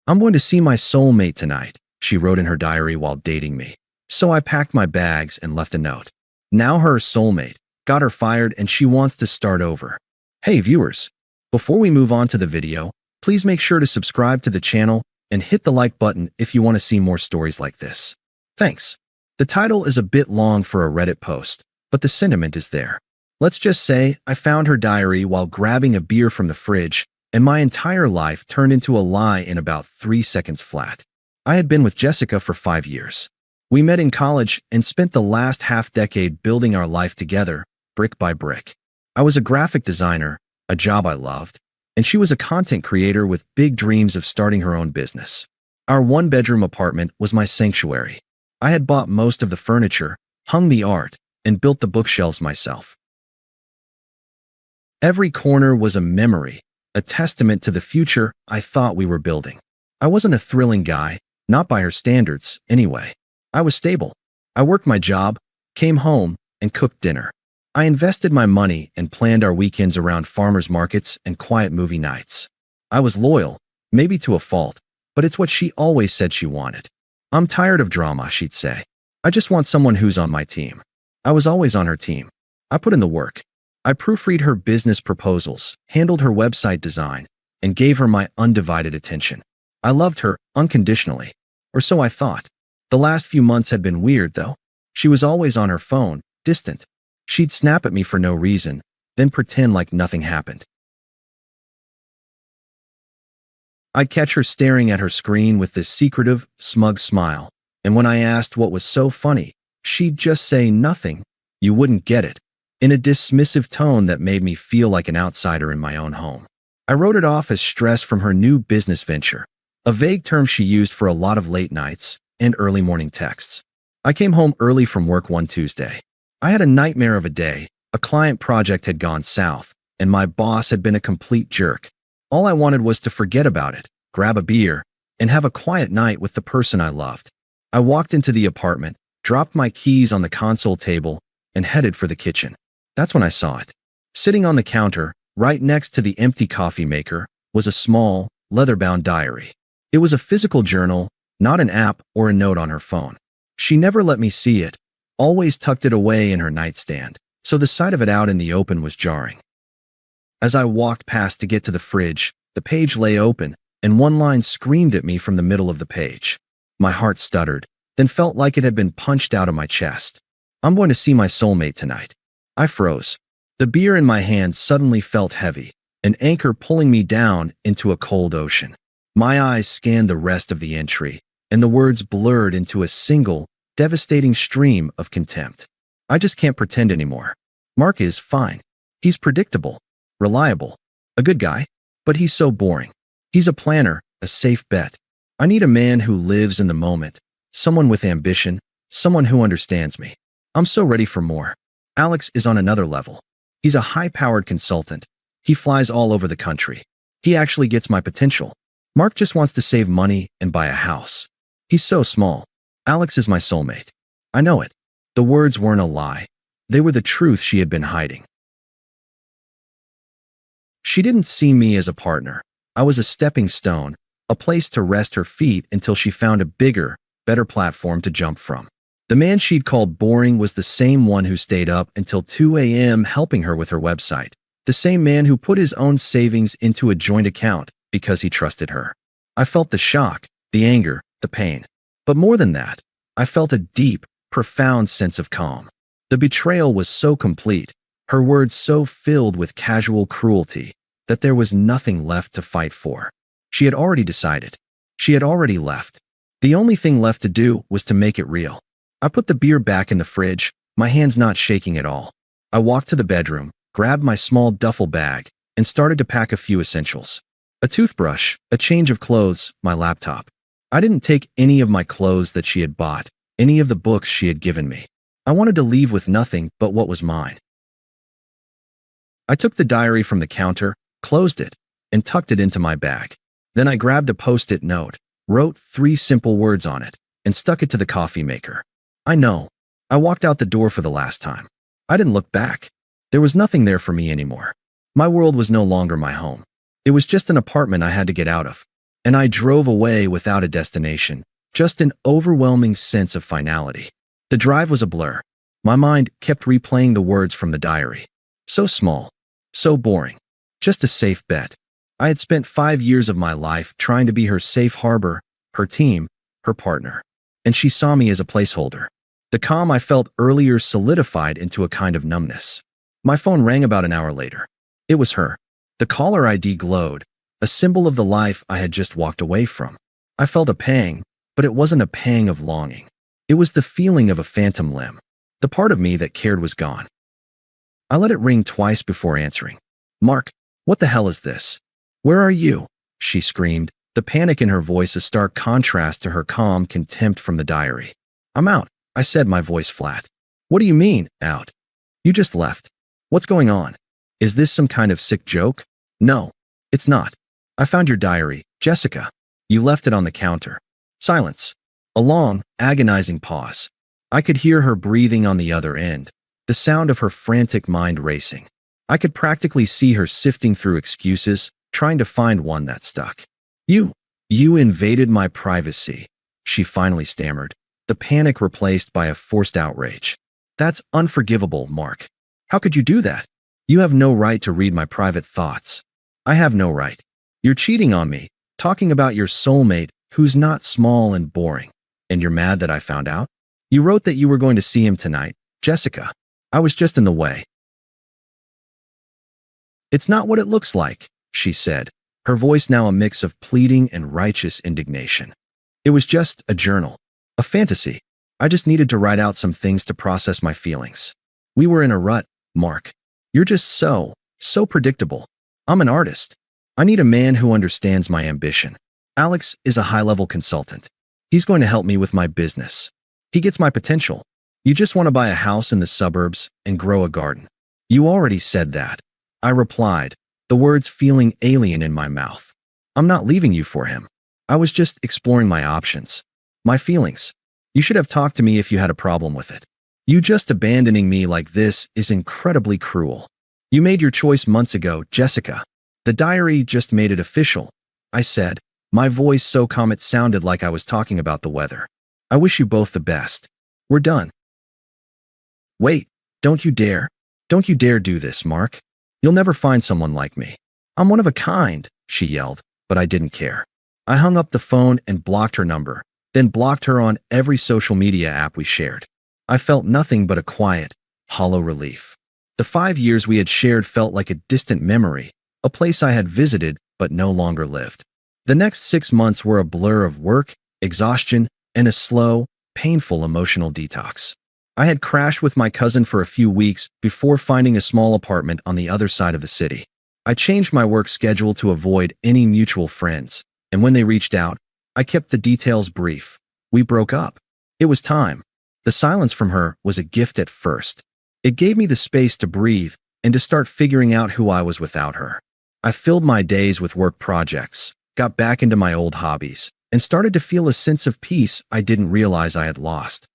"I'm going to see my soulmate tonight," she wrote in her diary while dating me. So I packed my bags and left a note. Now her soulmate got her fired and she wants to start over. Hey viewers, before we move on to the video, please make sure to subscribe to the channel and hit the like button if you want to see more stories like this. Thanks. The title is a bit long for a Reddit post, but the sentiment is there. Let's just say I found her diary while grabbing a beer from the fridge, and my entire life turned into a lie in about 3 seconds flat. I had been with Jessica for 5 years. We met in college and spent the last half-decade building our life together, brick by brick. I was a graphic designer, a job I loved, and she was a content creator with big dreams of starting her own business. Our one-bedroom apartment was my sanctuary. I had bought most of the furniture, hung the art, and built the bookshelves myself. Every corner was a memory, a testament to the future I thought we were building. I wasn't a thrilling guy, not by her standards, anyway. I was stable. I worked my job, came home, and cooked dinner. I invested my money and planned our weekends around farmers markets and quiet movie nights. I was loyal, maybe to a fault, but it's what she always said she wanted. "I'm tired of drama," she'd say. "I just want someone who's on my team." I was always on her team. I put in the work. I proofread her business proposals, handled her website design, and gave her my undivided attention. I loved her unconditionally, or so I thought. The last few months had been weird, though. She was always on her phone, distant. She'd snap at me for no reason, then pretend like nothing happened. I'd catch her staring at her screen with this secretive, smug smile, and when I asked what was so funny, she'd just say nothing. You wouldn't get it, in a dismissive tone that made me feel like an outsider in my own home. I wrote it off as stress from her new business venture, a vague term she used for a lot of late nights and early morning texts. I came home early from work one Tuesday. I had a nightmare of a day. A client project had gone south, and my boss had been a complete jerk. All I wanted was to forget about it, grab a beer, and have a quiet night with the person I loved. I walked into the apartment, dropped my keys on the console table, and headed for the kitchen. That's when I saw it. Sitting on the counter, right next to the empty coffee maker, was a small, leather-bound diary. It was a physical journal, not an app or a note on her phone. She never let me see it, always tucked it away in her nightstand, so the sight of it out in the open was jarring. As I walked past to get to the fridge, the page lay open, and one line screamed at me from the middle of the page. My heart stuttered, then felt like it had been punched out of my chest. "I'm going to see my soulmate tonight." I froze. The beer in my hand suddenly felt heavy, an anchor pulling me down into a cold ocean. My eyes scanned the rest of the entry, and the words blurred into a single, devastating stream of contempt. "I just can't pretend anymore. Mark is fine. He's predictable, reliable, a good guy, but he's so boring. He's a planner, a safe bet. I need a man who lives in the moment, someone with ambition, someone who understands me. I'm so ready for more." Alex is on another level. He's a high-powered consultant. He flies all over the country. He actually gets my potential. Mark just wants to save money and buy a house. He's so small. Alex is my soulmate. I know it. The words weren't a lie. They were the truth she had been hiding. She didn't see me as a partner. I was a stepping stone, a place to rest her feet until she found a bigger, better platform to jump from. The man she'd called boring was the same one who stayed up until 2 a.m. helping her with her website. The same man who put his own savings into a joint account because he trusted her. I felt the shock, the anger, the pain. But more than that, I felt a deep, profound sense of calm. The betrayal was so complete, her words so filled with casual cruelty, that there was nothing left to fight for. She had already decided. She had already left. The only thing left to do was to make it real. I put the beer back in the fridge, my hands not shaking at all. I walked to the bedroom, grabbed my small duffel bag, and started to pack a few essentials. A toothbrush, a change of clothes, my laptop. I didn't take any of my clothes that she had bought, any of the books she had given me. I wanted to leave with nothing but what was mine. I took the diary from the counter, closed it, and tucked it into my bag. Then I grabbed a post-it note, wrote 3 simple words on it, and stuck it to the coffee maker. I know. I walked out the door for the last time. I didn't look back. There was nothing there for me anymore. My world was no longer my home. It was just an apartment I had to get out of. and I drove away without a destination, just an overwhelming sense of finality. The drive was a blur. My mind kept replaying the words from the diary. So small, so boring, just a safe bet. I had spent 5 years of my life trying to be her safe harbor, her team, her partner, and she saw me as a placeholder. The calm I felt earlier solidified into a kind of numbness. My phone rang about an hour later. It was her. The caller ID glowed, a symbol of the life I had just walked away from. I felt a pang, but it wasn't a pang of longing. It was the feeling of a phantom limb. The part of me that cared was gone. I let it ring twice before answering. "Mark, what the hell is this? Where are you?" she screamed, the panic in her voice a stark contrast to her calm contempt from the diary. "I'm out," I said, my voice flat. "What do you mean, out? You just left. What's going on? Is this some kind of sick joke?" "No, it's not. I found your diary, Jessica. You left it on the counter." Silence. A long, agonizing pause. I could hear her breathing on the other end, the sound of her frantic mind racing. I could practically see her sifting through excuses, trying to find one that stuck. You invaded my privacy," she finally stammered, the panic replaced by a forced outrage. "That's unforgivable, Mark. How could you do that? You have no right to read my private thoughts." "I have no right. You're cheating on me, talking about your soulmate who's not small and boring. And you're mad that I found out? You wrote that you were going to see him tonight, Jessica. I was just in the way." "It's not what it looks like," she said, her voice now a mix of pleading and righteous indignation. "It was just a journal, a fantasy. I just needed to write out some things to process my feelings. We were in a rut, Mark. You're just so predictable. I'm an artist. I need a man who understands my ambition. Alex is a high-level consultant. He's going to help me with my business. He gets my potential. You just want to buy a house in the suburbs and grow a garden." "You already said that," I replied, the words feeling alien in my mouth. "I'm not leaving you for him. I was just exploring my options. My feelings. You should have talked to me if you had a problem with it. You just abandoning me like this is incredibly cruel. You made your choice months ago, Jessica. The diary just made it official," I said, my voice so calm it sounded like I was talking about the weather. "I wish you both the best. We're done." "Wait, don't you dare. Don't you dare do this, Mark. You'll never find someone like me. I'm one of a kind," she yelled, but I didn't care. I hung up the phone and blocked her number, then blocked her on every social media app we shared. I felt nothing but a quiet, hollow relief. The 5 years we had shared felt like a distant memory, a place I had visited but no longer lived. The next 6 months were a blur of work, exhaustion, and a slow, painful emotional detox. I had crashed with my cousin for a few weeks before finding a small apartment on the other side of the city. I changed my work schedule to avoid any mutual friends, and when they reached out, I kept the details brief. We broke up. It was time. The silence from her was a gift at first. It gave me the space to breathe and to start figuring out who I was without her. I filled my days with work projects, got back into my old hobbies, and started to feel a sense of peace I didn't realize I had lost.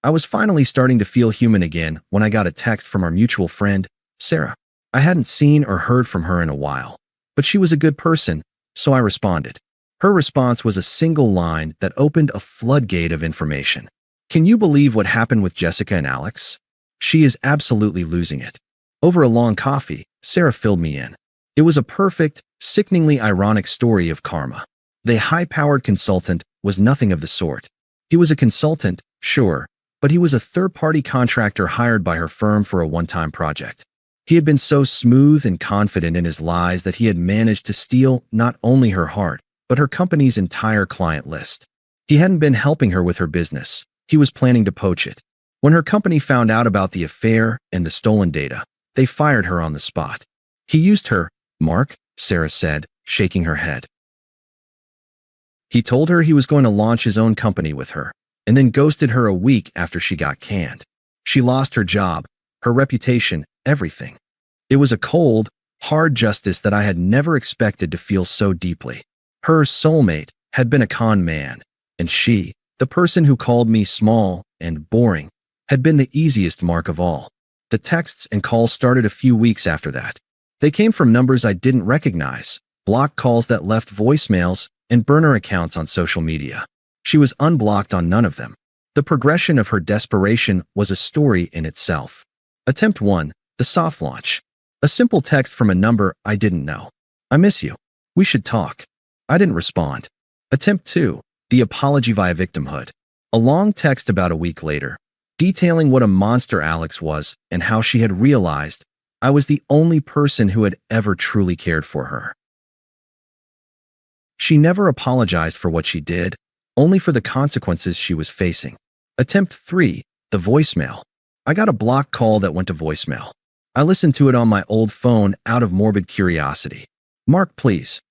I was finally starting to feel human again when I got a text from our mutual friend, Sarah. I hadn't seen or heard from her in a while, but she was a good person, so I responded. Her response was a single line that opened a floodgate of information. "Can you believe what happened with Jessica and Alex? She is absolutely losing it." Over a long coffee, Sarah filled me in. It was a perfect, sickeningly ironic story of karma. The high-powered consultant was nothing of the sort. He was a consultant, sure, but he was a third-party contractor hired by her firm for a one-time project. He had been so smooth and confident in his lies that he had managed to steal not only her heart, but her company's entire client list. He hadn't been helping her with her business. He was planning to poach it. When her company found out about the affair and the stolen data, they fired her on the spot. "He used her, Mark," Sarah said, shaking her head. "He told her he was going to launch his own company with her, and then ghosted her a week after she got canned. She lost her job, her reputation, everything. It was a cold, hard justice that I had never expected to feel so deeply. Her soulmate had been a con man, and she, the person who called me small and boring, had been the easiest mark of all. The texts and calls started a few weeks after that. They came from numbers I didn't recognize, blocked calls that left voicemails, and burner accounts on social media. She was unblocked on none of them. The progression of her desperation was a story in itself. Attempt 1, the soft launch. A simple text from a number I didn't know. I miss you. We should talk. I didn't respond. Attempt 2, the apology via victimhood. A long text about a week later, detailing what a monster Alex was and how she had realized I was the only person who had ever truly cared for her. She never apologized for what she did, only for the consequences she was facing. Attempt 3, the voicemail. I got a blocked call that went to voicemail. I listened to it on my old phone out of morbid curiosity. "Mark, please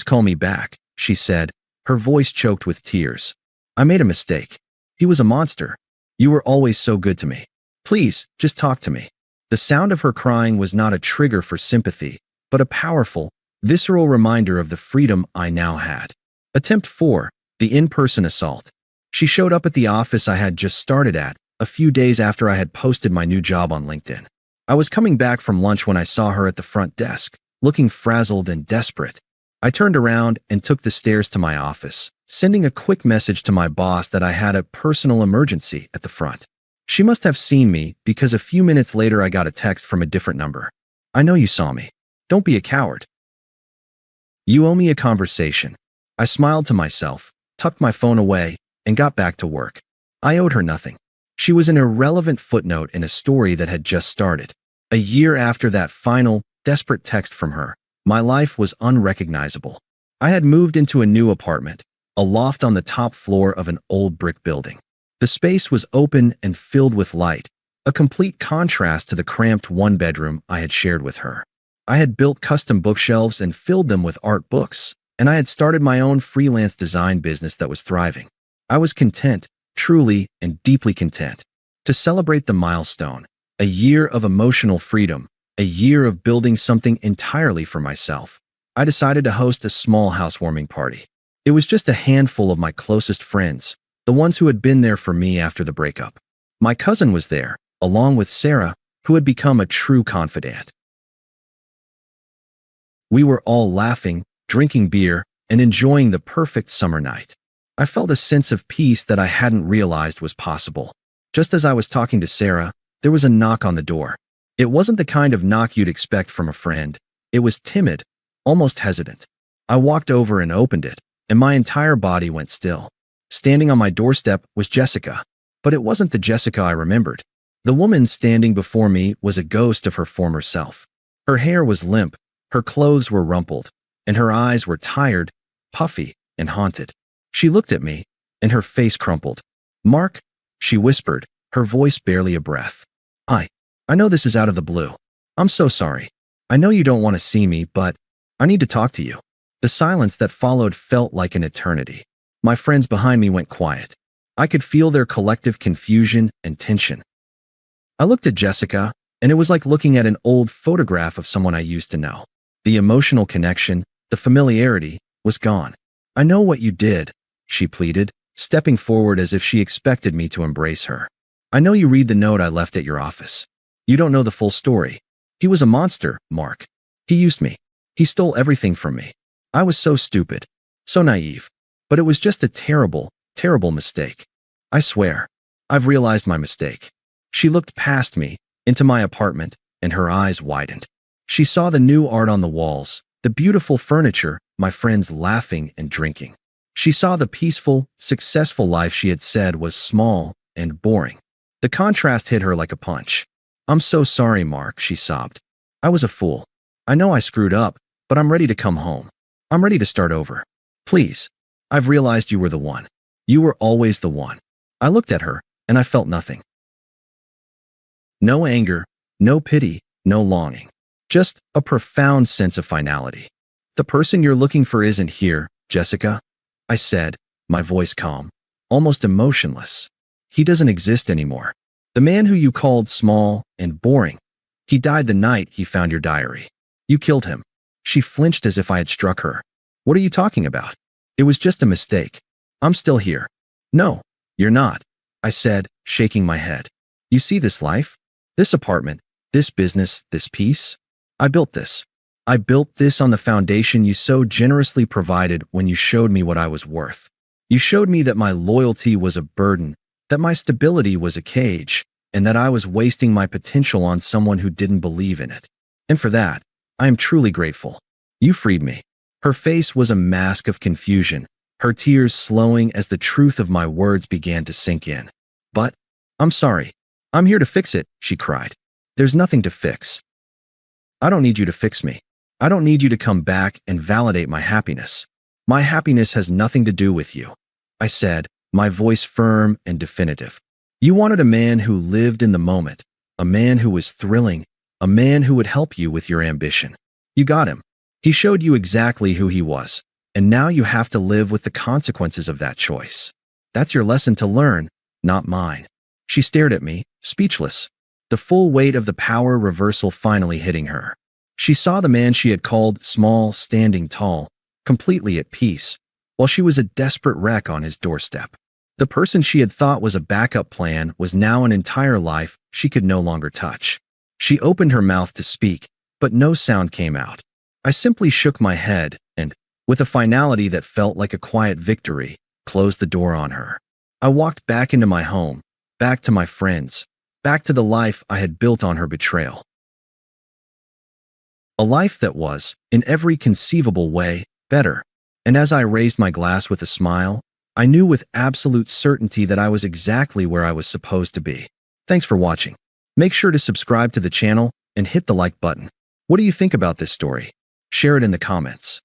call me back," she said, her voice choked with tears. "I made a mistake. He was a monster. You were always so good to me. Please, just talk to me." The sound of her crying was not a trigger for sympathy, but a powerful, visceral reminder of the freedom I now had. Attempt 4, the in-person assault. She showed up at the office I had just started at, a few days after I had posted my new job on LinkedIn. I was coming back from lunch when I saw her at the front desk, looking frazzled and desperate. I turned around and took the stairs to my office, sending a quick message to my boss that I had a personal emergency at the front. She must have seen me because a few minutes later I got a text from a different number. "I know you saw me. Don't be a coward. You owe me a conversation." I smiled to myself, tucked my phone away, and got back to work. I owed her nothing. She was an irrelevant footnote in a story that had just started. A year after that final, desperate text from her, my life was unrecognizable. I had moved into a new apartment, a loft on the top floor of an old brick building. The space was open and filled with light, a complete contrast to the cramped one-bedroom I had shared with her. I had built custom bookshelves and filled them with art books, and I had started my own freelance design business that was thriving. I was content, truly and deeply content. To celebrate the milestone, a year of emotional freedom, a year of building something entirely for myself, I decided to host a small housewarming party. It was just a handful of my closest friends, the ones who had been there for me after the breakup. My cousin was there, along with Sarah, who had become a true confidant. We were all laughing, drinking beer, and enjoying the perfect summer night. I felt a sense of peace that I hadn't realized was possible. Just as I was talking to Sarah, there was a knock on the door. It wasn't the kind of knock you'd expect from a friend. It was timid, almost hesitant. I walked over and opened it, and my entire body went still. Standing on my doorstep was Jessica, but it wasn't the Jessica I remembered. The woman standing before me was a ghost of her former self. Her hair was limp, her clothes were rumpled, and her eyes were tired, puffy, and haunted. She looked at me, and her face crumpled. "Mark," she whispered, her voice barely a breath. I know this is out of the blue. I'm so sorry. I know you don't want to see me, but I need to talk to you." The silence that followed felt like an eternity. My friends behind me went quiet. I could feel their collective confusion and tension. I looked at Jessica, and it was like looking at an old photograph of someone I used to know. The emotional connection, the familiarity, was gone. "I know what you did," she pleaded, stepping forward as if she expected me to embrace her. "I know you read the note I left at your office. You don't know the full story. He was a monster, Mark. He used me. He stole everything from me. I was so stupid, so naive. But it was just a terrible, terrible mistake. I swear, I've realized my mistake." She looked past me, into my apartment, and her eyes widened. She saw the new art on the walls, the beautiful furniture, my friends laughing and drinking. She saw the peaceful, successful life she had said was small and boring. The contrast hit her like a punch. "I'm so sorry, Mark," she sobbed. "I was a fool. I know I screwed up, but I'm ready to come home. I'm ready to start over. Please. I've realized you were the one. You were always the one." I looked at her, and I felt nothing. No anger, no pity, no longing. Just a profound sense of finality. "The person you're looking for isn't here, Jessica," I said, my voice calm, almost emotionless. "He doesn't exist anymore. The man who you called small and boring. He died the night he found your diary. You killed him." She flinched as if I had struck her. "What are you talking about? It was just a mistake. I'm still here." "No, you're not," I said, shaking my head. "You see this life? This apartment, this business, this peace? I built this. I built this on the foundation you so generously provided when you showed me what I was worth. You showed me that my loyalty was a burden, that my stability was a cage, and that I was wasting my potential on someone who didn't believe in it. And for that, I am truly grateful. You freed me. Her face was a mask of confusion, her tears slowing as the truth of my words began to sink in. But, I'm sorry. I'm here to fix it, she cried. There's nothing to fix. I don't need you to fix me. I don't need you to come back and validate my happiness. My happiness has nothing to do with you, I said, my voice firm and definitive. You wanted a man who lived in the moment, a man who was thrilling, a man who would help you with your ambition. You got him. He showed you exactly who he was, and now you have to live with the consequences of that choice. That's your lesson to learn, not mine. She stared at me, speechless, the full weight of the power reversal finally hitting her. She saw the man she had called small standing tall, completely at peace, while she was a desperate wreck on his doorstep. The person she had thought was a backup plan was now an entire life she could no longer touch. She opened her mouth to speak, but no sound came out. I simply shook my head and, with a finality that felt like a quiet victory, closed the door on her. I walked back into my home, back to my friends, back to the life I had built on her betrayal. A life that was, in every conceivable way, better. And as I raised my glass with a smile, I knew with absolute certainty that I was exactly where I was supposed to be. Thanks for watching. Make sure to subscribe to the channel and hit the like button. What do you think about this story? Share it in the comments.